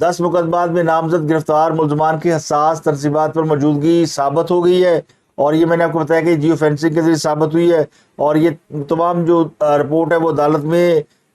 10 مقدمات میں نامزد گرفتار ملزمان کی حساس تنصیبات پر موجودگی ثابت ہو گئی ہے، اور یہ میں نے آپ کو بتایا کہ جیو فینسنگ کے ذریعے ثابت ہوئی ہے، اور یہ تمام جو رپورٹ ہے وہ عدالت میں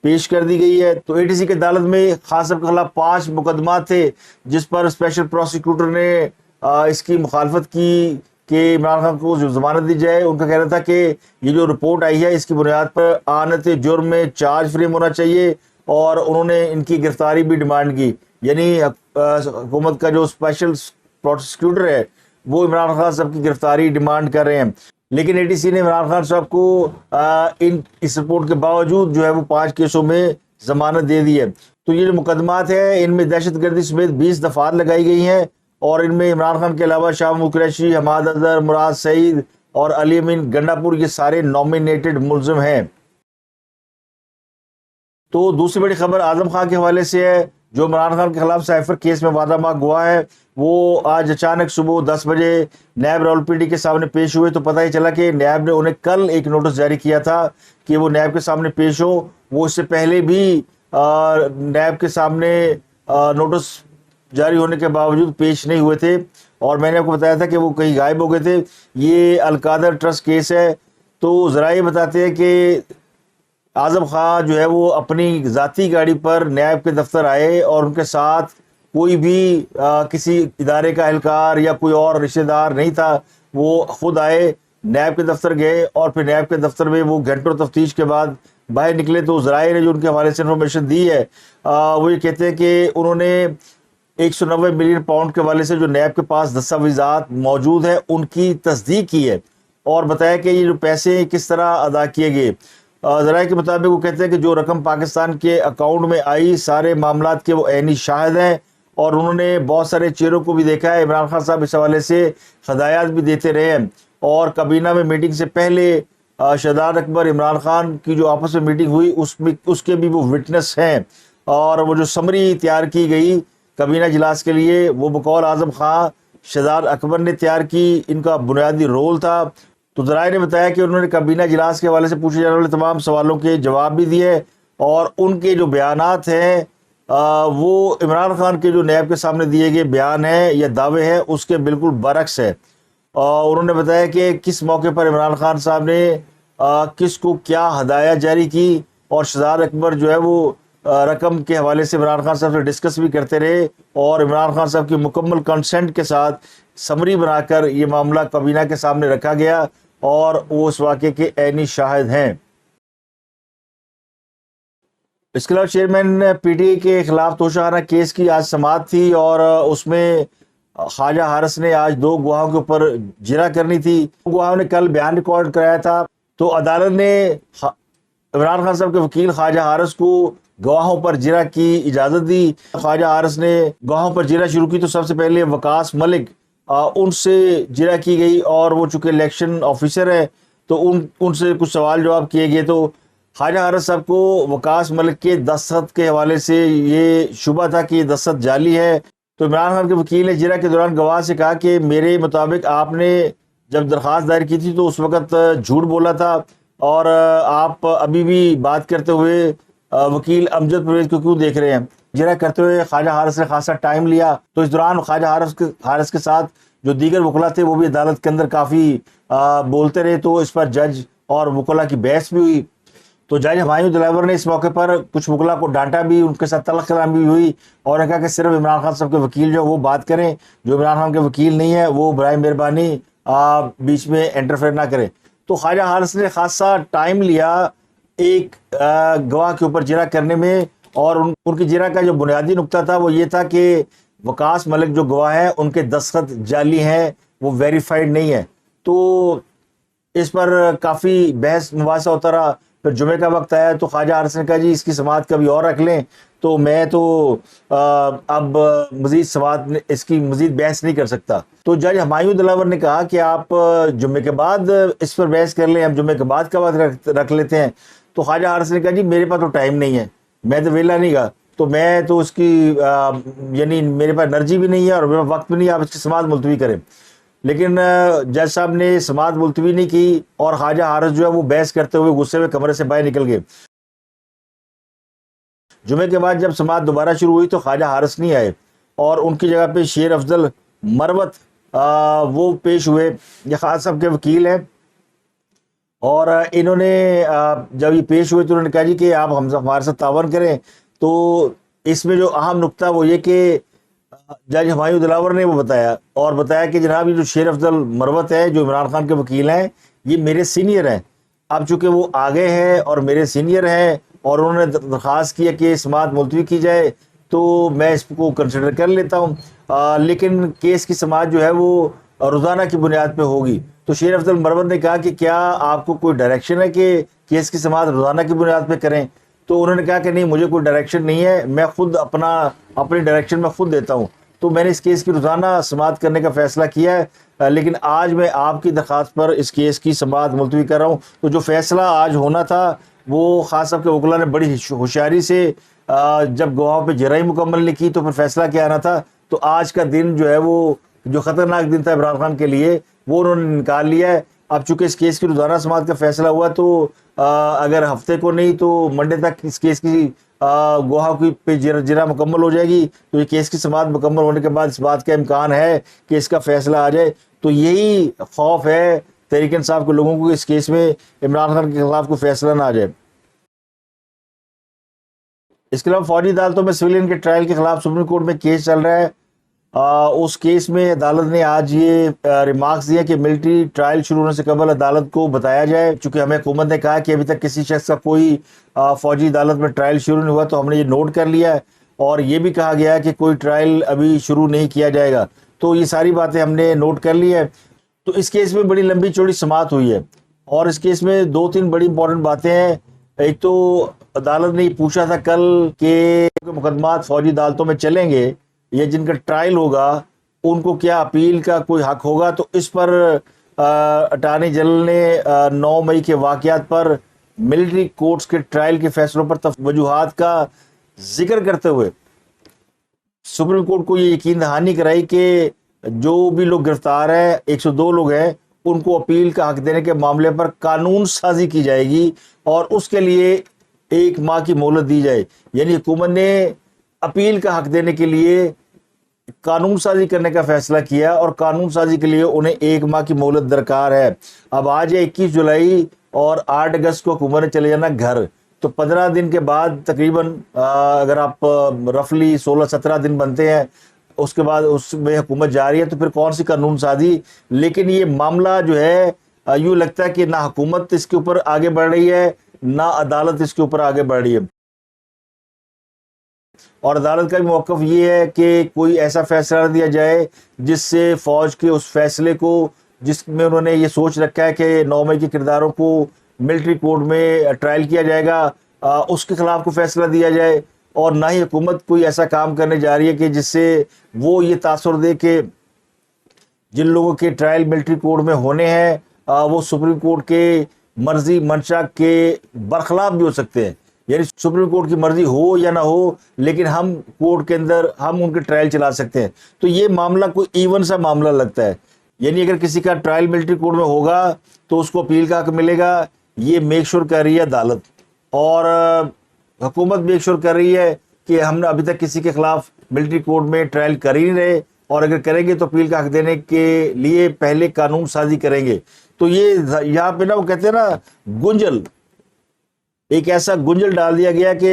پیش کر دی گئی ہے۔ تو اے ٹی سی کی عدالت میں خان صاحب کے خلاف 5 مقدمات تھے، جس پر اسپیشل پروسیکیوٹر نے اس کی مخالفت کی کہ عمران خان کو جو ضمانت دی جائے۔ ان کا کہنا تھا کہ یہ جو رپورٹ آئی ہے اس کی بنیاد پر آنت جرم میں چارج فریم ہونا چاہیے، اور انہوں نے ان کی گرفتاری بھی ڈیمانڈ کی، یعنی حکومت کا جو اسپیشل پروسیکیوٹر ہے وہ عمران خان صاحب کی گرفتاری ڈیمانڈ کر رہے ہیں، لیکن اے ٹی سی نے عمران خان صاحب کو اس رپورٹ کے باوجود جو ہے وہ 5 کیسوں میں ضمانت دے دی ہے۔ تو یہ جو مقدمات ہیں ان میں دہشت گردی سمیت 20 دفعات لگائی گئی ہیں، اور ان میں عمران خان کے علاوہ شاہ محمود قریشی، حماد اظہر، مراد سعید اور علی امین گنڈا پور یہ سارے نامینیٹڈ ملزم ہیں۔ تو دوسری بڑی خبر اعظم خان کے حوالے سے ہے، جو عمران خان کے خلاف سائفر کیس میں وعدہ ماں گواہ ہے۔ وہ آج اچانک صبح 10 بجے نیب راولپنڈی کے سامنے پیش ہوئے، تو پتہ ہی چلا کہ نیب نے انہیں کل ایک نوٹس جاری کیا تھا کہ وہ نیب کے سامنے پیش ہو۔ وہ اس سے پہلے بھی نیب کے سامنے نوٹس جاری ہونے کے باوجود پیش نہیں ہوئے تھے، اور میں نے آپ کو بتایا تھا کہ وہ کہیں غائب ہو گئے تھے۔ یہ القادر ٹرسٹ کیس ہے، تو ذرائع بتاتے ہیں کہ اعظم خان جو ہے وہ اپنی ذاتی گاڑی پر نیب کے دفتر آئے، اور ان کے ساتھ کوئی بھی کسی ادارے کا اہلکار یا کوئی اور رشتہ دار نہیں تھا۔ وہ خود آئے، نیب کے دفتر گئے، اور پھر نیب کے دفتر میں وہ گھنٹوں تفتیش کے بعد باہر نکلے۔ تو ذرائع نے جو ان کے حوالے سے انفارمیشن دی ہے وہ یہ کہتے ہیں کہ انہوں نے 190 ملین پاؤنڈ کے حوالے سے جو نیب کے پاس دستاویزات موجود ہیں ان کی تصدیق کی ہے، اور بتایا کہ یہ جو پیسے کس طرح ادا کیے گئے۔ ذرائع کے مطابق وہ کہتے ہیں کہ جو رقم پاکستان کے اکاؤنٹ میں آئی سارے معاملات کے وہ عینی شاہد ہیں، اور انہوں نے بہت سارے چہروں کو بھی دیکھا ہے۔ عمران خان صاحب اس حوالے سے ہدایات بھی دیتے رہے ہیں، اور کابینہ میں میٹنگ سے پہلے شہزاد اکبر عمران خان کی جو آپس میں میٹنگ ہوئی اس کے بھی وہ وٹنس ہیں، اور وہ جو سمری تیار کی گئی کابینہ اجلاس کے لیے وہ بقول اعظم خان شہزاد اکبر نے تیار کی، ان کا بنیادی رول تھا۔ تو ذرائع نے بتایا کہ انہوں نے کابینہ اجلاس کے حوالے سے پوچھے جانے والے تمام سوالوں کے جواب بھی دیے، اور ان کے جو بیانات ہیں وہ عمران خان کے جو نیب کے سامنے دیے گئے بیان ہیں یا دعوے ہیں اس کے بالکل برعکس ہے۔ اور انہوں نے بتایا کہ کس موقع پر عمران خان صاحب نے کس کو کیا ہدایات جاری کی، اور شہزاد اکبر جو ہے وہ رقم کے حوالے سے عمران خان صاحب سے ڈسکس بھی کرتے رہے، اور عمران خان صاحب کی مکمل کنسنٹ کے ساتھ سمری بنا کر یہ معاملہ کابینہ کے سامنے رکھا گیا، اور وہ اس واقعے کے عینی شاہد ہیں۔ اس کے علاوہ چیئرمین پی ٹی آئی کے خلاف توشہانہ کیس کی آج سماعت تھی، اور اس میں خواجہ حارث نے آج 2 گواہوں کے اوپر جرح کرنی تھی۔ گواہوں نے کل بیان ریکارڈ کرایا تھا، تو عدالت نے عمران خان صاحب کے وکیل خواجہ حارث کو گواہوں پر جرح کی اجازت دی۔ خواجہ حارث نے گواہوں پر جرح شروع کی، تو سب سے پہلے وقاص ملک ان سے جرح کی گئی، اور وہ چونکہ الیکشن آفیسر ہے تو ان سے کچھ سوال جواب کیے گئے۔ تو خواجہ حارث صاحب کو وقاص ملک کے دستخط کے حوالے سے یہ شبہ تھا کہ یہ دستخط جعلی ہے۔ تو عمران خان کے وکیل نے جرح کے دوران گواہ سے کہا کہ میرے مطابق آپ نے جب درخواست دائر کی تھی تو اس وقت جھوٹ بولا تھا، اور آپ ابھی بھی بات کرتے ہوئے وکیل امجد پرویز کو کیوں دیکھ رہے ہیں؟ جرح کرتے ہوئے خواجہ حارث نے خاصا ٹائم لیا۔ تو اس دوران خواجہ حارث کے ساتھ جو دیگر وکلا تھے وہ بھی عدالت کے اندر کافی بولتے رہے، تو اس پر جج اور وکلا کی بحث بھی ہوئی۔ تو جج ہمایوں دلاور نے اس موقع پر کچھ وکلا کو ڈانٹا بھی، ان کے ساتھ تلخ کلام بھی ہوئی، اور کہا کہ صرف عمران خان صاحب کے وکیل جو وہ بات کریں، جو عمران خان کے وکیل نہیں ہے وہ برائے مہربانی بیچ میں انٹرفیئر نہ کرے۔ تو خواجہ حارث نے خاصا ٹائم لیا ایک گواہ کے اوپر جرح کرنے میں، اور ان کی جرح کا جو بنیادی نقطہ تھا وہ یہ تھا کہ وقاص ملک جو گواہ ہیں ان کے دستخط جعلی ہیں، وہ ویریفائڈ نہیں ہے۔ تو اس پر کافی بحث مباحثہ ہوتا رہا۔ پھر جمعے کا وقت آیا تو خواجہ حارث نے کہا جی اس کی سماعت کبھی اور رکھ لیں، تو میں تو اب مزید سماعت اس کی مزید بحث نہیں کر سکتا۔ تو جج ہمایوں دلاور نے کہا کہ آپ جمعے کے بعد اس پر بحث کر لیں، ہم جمعے کے بعد کا وقت رکھ لیتے ہیں۔ تو خواجہ حارث نے کہا جی میرے پاس تو ٹائم نہیں ہے، میں تو ویلا نہیں گا، تو میں تو اس کی یعنی میرے پاس انرجی بھی نہیں ہے اور میرے پاس وقت بھی نہیں ہے، آپ اس کی سماعت ملتوی کریں۔ لیکن جج صاحب نے سماعت ملتوی نہیں کی، اور خواجہ حارث جو ہے وہ بحث کرتے ہوئے غصے میں کمرے سے باہر نکل گئے۔ جمعے کے بعد جب سماعت دوبارہ شروع ہوئی تو خواجہ حارث نہیں آئے اور ان کی جگہ پہ شیر افضل مروت وہ پیش ہوئے. یہ خان صاحب کے وکیل ہیں اور انہوں نے جب یہ پیش ہوئے تو انہوں نے کہا جی کہ آپ ہمارے ساتھ تعاون کریں. تو اس میں جو اہم نقطہ وہ یہ کہ جج ہمایوں دلاور نے وہ بتایا کہ جناب یہ جو شیر افضل مروت ہے جو عمران خان کے وکیل ہیں یہ میرے سینئر ہیں. اب چونکہ وہ آگے ہیں اور میرے سینئر ہیں اور انہوں نے درخواست کیا کہ سماعت ملتوی کی جائے تو میں اس کو کنسیڈر کر لیتا ہوں، لیکن کیس کی سماعت جو ہے وہ روزانہ کی بنیاد پہ ہوگی. تو شیر افضل مروت نے کہا کہ کیا آپ کو کوئی ڈائریکشن ہے کہ کیس کی سماعت روزانہ کی بنیاد پہ کریں؟ تو انہوں نے کہا کہ نہیں، مجھے کوئی ڈائریکشن نہیں ہے، میں خود اپنی ڈائریکشن میں خود دیتا ہوں. تو میں نے اس کیس کی روزانہ سماعت کرنے کا فیصلہ کیا ہے، لیکن آج میں آپ کی درخواست پر اس کیس کی سماعت ملتوی کر رہا ہوں. تو جو فیصلہ آج ہونا تھا وہ خان صاحب کے وکلا نے بڑی ہوشیاری سے جب گواہوں پہ جرائم مکمل نہیں کی تو پھر فیصلہ کیا آنا تھا. تو آج کا دن جو ہے وہ جو خطرناک دن تھا عمران خان کے لیے وہ انہوں نے نکال لیا ہے. اب چونکہ اس کیس کی روزانہ سماعت کا فیصلہ ہوا تو اگر ہفتے کو نہیں تو منڈے تک اس کیس کی گواہوں کی پہ جرا مکمل ہو جائے گی. تو یہ کیس کی سماعت مکمل ہونے کے بعد اس بات کا امکان ہے کہ اس کا فیصلہ آ جائے. تو یہی خوف ہے تحریک انصاف کے لوگوں کو کہ اس کیس میں عمران خان کے خلاف کوئی فیصلہ نہ آ جائے. اس کے علاوہ فوجی عدالتوں میں سویلین کے ٹرائل کے خلاف سپریم کورٹ میں کیس چل رہا ہے. اس کیس میں عدالت نے آج یہ ریمارکس دیا کہ ملٹری ٹرائل شروع ہونے سے قبل عدالت کو بتایا جائے. چونکہ ہمیں حکومت نے کہا کہ ابھی تک کسی شخص کا کوئی فوجی عدالت میں ٹرائل شروع نہیں ہوا تو ہم نے یہ نوٹ کر لیا ہے اور یہ بھی کہا گیا ہے کہ کوئی ٹرائل ابھی شروع نہیں کیا جائے گا. تو یہ ساری باتیں ہم نے نوٹ کر لی ہے. تو اس کیس میں بڑی لمبی چوڑی سماعت ہوئی ہے اور اس کیس میں 2-3 بڑی امپورٹنٹ باتیں ہیں. ایک تو عدالت نے یہ پوچھا تھا کل کہ مقدمات فوجی عدالتوں میں چلیں گے یا جن کا ٹرائل ہوگا ان کو کیا اپیل کا کوئی حق ہوگا. تو اس پر اٹارنی جنرل نے 9 مئی کے واقعات پر ملٹری کورٹس کے ٹرائل کے فیصلوں پر وجوہات کا ذکر کرتے ہوئے سپریم کورٹ کو یہ یقین دہانی کرائی کہ جو بھی لوگ گرفتار ہیں 102 لوگ ہیں ان کو اپیل کا حق دینے کے معاملے پر قانون سازی کی جائے گی اور اس کے لیے 1 ماہ کی مہلت دی جائے. یعنی حکومت نے اپیل کا حق دینے کے لیے قانون سازی کرنے کا فیصلہ کیا اور قانون سازی کے لیے انہیں 1 ماہ کی مہلت درکار ہے. اب آج ہے 21 جولائی اور 8 اگست کو حکومت نے چلے جانا گھر. تو 15 دن کے بعد تقریباً اگر آپ رفلی 16-17 دن بنتے ہیں اس کے بعد اس میں حکومت جاری ہے تو پھر کون سی قانون سازی. لیکن یہ معاملہ جو ہے یوں لگتا ہے کہ نہ حکومت اس کے اوپر آگے بڑھ رہی ہے نہ عدالت اس کے اوپر آگے بڑھ رہی ہے. اور عدالت کا بھی موقف یہ ہے کہ کوئی ایسا فیصلہ نہ دیا جائے جس سے فوج کے اس فیصلے کو جس میں انہوں نے یہ سوچ رکھا ہے کہ 9 مئی کے کرداروں کو ملٹری کورٹ میں ٹرائل کیا جائے گا اس کے خلاف کوئی فیصلہ دیا جائے. اور نہ ہی حکومت کوئی ایسا کام کرنے جا رہی ہے کہ جس سے وہ یہ تاثر دے کہ جن لوگوں کے ٹرائل ملٹری کورٹ میں ہونے ہیں وہ سپریم کورٹ کے مرضی منشا کے برخلاف بھی ہو سکتے ہیں. یعنی سپریم کورٹ کی مرضی ہو یا نہ ہو لیکن ہم کورٹ کے اندر ہم ان کے ٹرائل چلا سکتے ہیں. تو یہ معاملہ کوئی ایون سا معاملہ لگتا ہے. یعنی اگر کسی کا ٹرائل ملٹری کورٹ میں ہوگا تو اس کو اپیل کا حق ملے گا. یہ میک شور کر رہی ہے عدالت اور حکومت میک شور کر رہی ہے کہ ہم نے ابھی تک کسی کے خلاف ملٹری کورٹ میں ٹرائل کر ہی نہیں رہے اور اگر کریں گے تو اپیل کا حق دینے کے لیے پہلے قانون سازی کریں گے. تو یہ یہاں پہ نا وہ کہتے ہیں نا گنجل، ایک ایسا گنجل ڈال دیا گیا کہ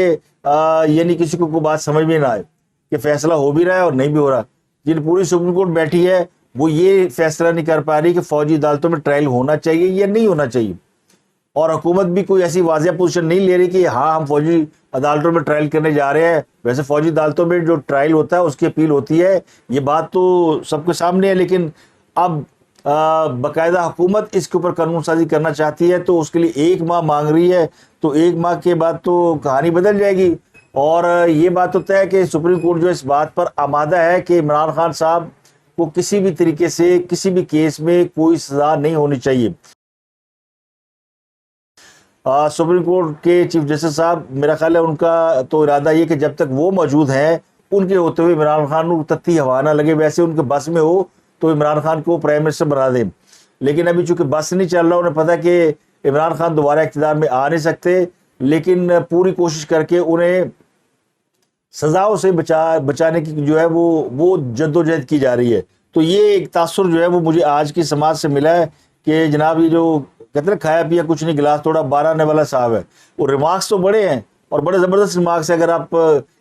یعنی کسی کو کوئی بات سمجھ میں نہ آئے کہ فیصلہ ہو بھی رہا ہے اور نہیں بھی ہو رہا. جن پوری سپریم کورٹ بیٹھی ہے وہ یہ فیصلہ نہیں کر پا رہی کہ فوجی عدالتوں میں ٹرائل ہونا چاہیے یا نہیں ہونا چاہیے. اور حکومت بھی کوئی ایسی واضح پوزیشن نہیں لے رہی کہ ہاں ہم فوجی عدالتوں میں ٹرائل کرنے جا رہے ہیں. ویسے فوجی عدالتوں میں جو ٹرائل ہوتا ہے اس کی اپیل ہوتی ہے، یہ بات تو سب کے سامنے ہے. لیکن اب باقاعدہ حکومت اس کے اوپر قانون سازی کرنا چاہتی ہے تو اس کے لیے 1 ماہ مانگ رہی ہے. تو 1 ماہ کے بعد تو کہانی بدل جائے گی. اور یہ بات ہوتا ہے کہ سپریم کورٹ جو اس بات پر آمادہ ہے کہ عمران خان صاحب کو کسی بھی طریقے سے کسی بھی کیس میں کوئی سزا نہیں ہونی چاہیے. سپریم کورٹ کے چیف جسٹس صاحب میرا خیال ہے ان کا تو ارادہ یہ کہ جب تک وہ موجود ہیں ان کے ہوتے ہوئے عمران خان کو تتی ہوا نہ لگے. ویسے ان کے بس میں ہو تو عمران خان کو پرائم منسٹر بنا دیں. لیکن ابھی چونکہ بس نہیں چل رہا، انہیں پتہ کہ عمران خان دوبارہ اقتدار میں آ نہیں سکتے، لیکن پوری کوشش کر کے انہیں سزاؤں سے بچانے کی جو ہے وہ جدوجہد کی جا رہی ہے. تو یہ ایک تاثر جو ہے وہ مجھے آج کی سماج سے ملا ہے کہ جناب یہ جو کہتے ہیں کھایا پیا کچھ نہیں گلاس توڑا 12 آنے والا صاحب ہے. وہ ریمارکس تو بڑے ہیں اور بڑے زبردست ریمارکس ہیں. اگر آپ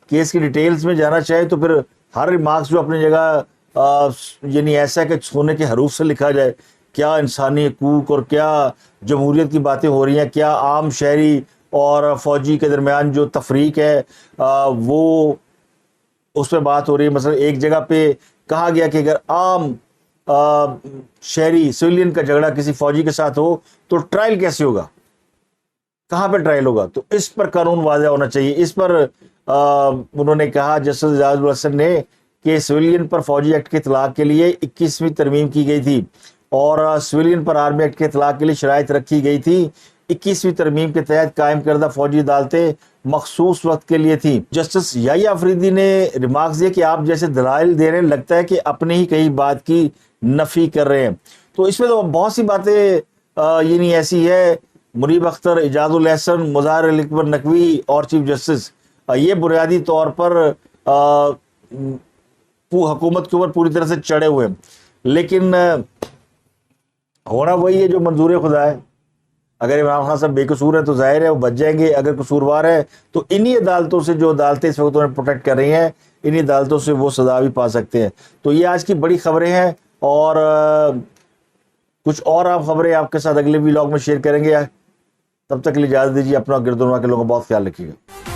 کیس کی ڈیٹیلز میں جانا چاہیں تو پھر ہر ریمارکس جو اپنی جگہ یعنی ایسا ہے کہ سونے کے حروف سے لکھا جائے. کیا انسانی حقوق اور کیا جمہوریت کی باتیں ہو رہی ہیں, کیا عام شہری اور فوجی کے درمیان جو تفریق ہے وہ اس پہ بات ہو رہی ہے. مثلا ایک جگہ پہ کہا گیا کہ اگر عام شہری سویلین کا جھگڑا کسی فوجی کے ساتھ ہو تو ٹرائل کیسے ہوگا, کہاں پہ ٹرائل ہوگا. تو اس پر قانون واضح ہونا چاہیے. اس پر انہوں نے کہا جسٹس اعجاز الحسن نے کہ سویلین پر فوجی ایکٹ کے اطلاق کے لیے 21ویں ترمیم کی گئی تھی اور سویلین پر آرمی ایکٹ کے اطلاق کے لیے شرائط رکھی گئی تھی. 21ویں ترمیم کے تحت قائم کردہ فوجی عدالتیں مخصوص وقت کے لیے تھیں. جسٹس یحییٰ آفریدی نے ریمارکس دیا کہ آپ جیسے دلائل دے رہے ہیں, لگتا ہے کہ اپنے ہی کئی بات کی نفی کر رہے ہیں. تو اس میں تو بہت سی باتیں یعنی ایسی ہے. منیب اختر, اعجاز الحسن, مظاہر علی اکبر نقوی اور چیف جسٹس یہ بنیادی طور پر حکومت کے اوپر پوری طرح سے چڑھے ہوئے ہیں. لیکن ہونا وہی ہے جو منظور خدا ہے. اگر عمران خان صاحب بے قصور ہے تو ظاہر ہے وہ بچ جائیں گے, اگر قصوروار ہے تو انہی عدالتوں سے, جو عدالتیں اس وقت انہیں پروٹیکٹ کر رہی ہیں, انہی عدالتوں سے وہ سزا بھی پا سکتے ہیں. تو یہ آج کی بڑی خبریں ہیں اور کچھ اور آپ خبریں آپ کے ساتھ اگلے ولاگ میں شیئر کریں گے. تب تک کے لیے اجازت دیجیے. اپنا گردنوا کے لوگوں کا بہت خیال رکھیے گا.